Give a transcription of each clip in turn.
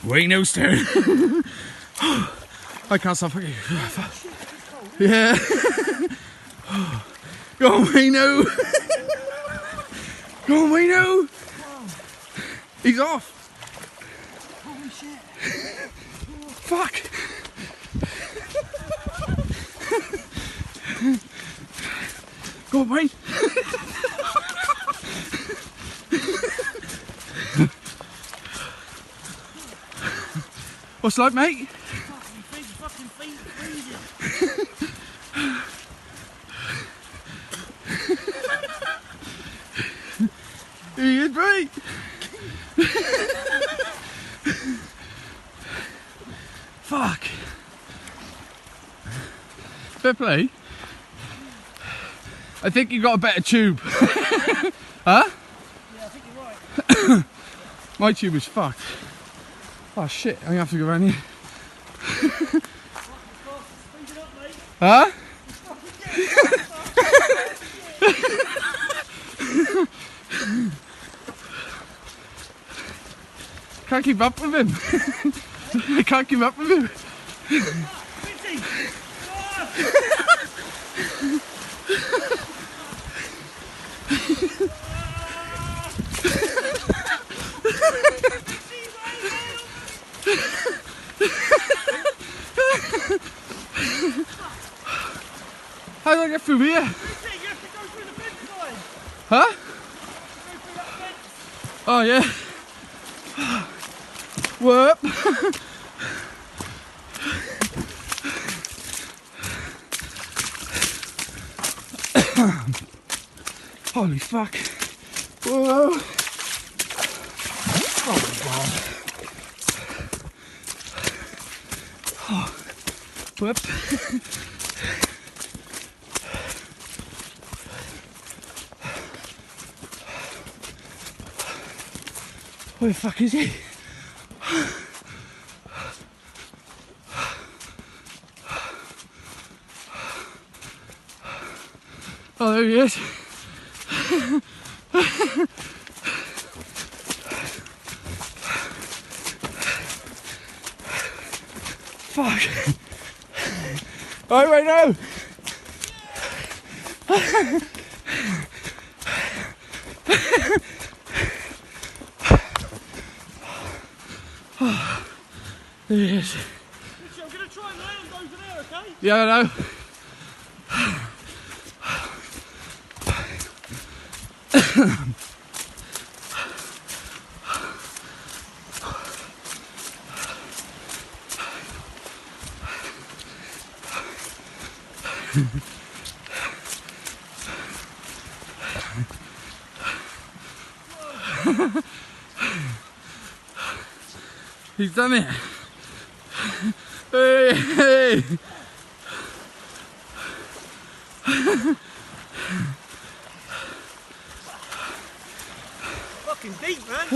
Wayno's turn. I can't stop. Yeah. Go on, Wayno. Go on, Wayno. He's off. Holy shit. Fuck. Go on, Wayne. What's it like, mate? Fucking feet freezing. He is great. Fuck. Fair play. I think you got a better tube. Huh? Yeah, I think you're right. My tube is fucked. Oh shit, I'm gonna have to go around here. Huh? Can't keep up with him. I can't keep up with him. How do I get through here? You have to go through the fence line. Huh? Go through that fence. Oh yeah. Whoop. Holy fuck. Whoa. Oh my god. Oh. Whoop. Where the fuck is he? Oh, there he is. Fuck. Oh, right now. There he is. Richie, I'm going to try and land over there, okay? Yeah, I know. He's done it. Hey, hey. Fucking deep, man.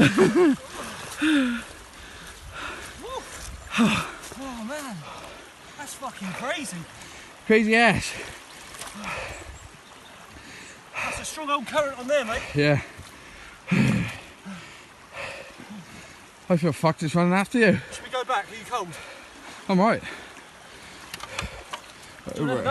Oh man, that's fucking crazy. Crazy ass. That's a strong old current on there, mate. Yeah. I feel fucked just running after you. Should we go back? Are you cold? I'm right.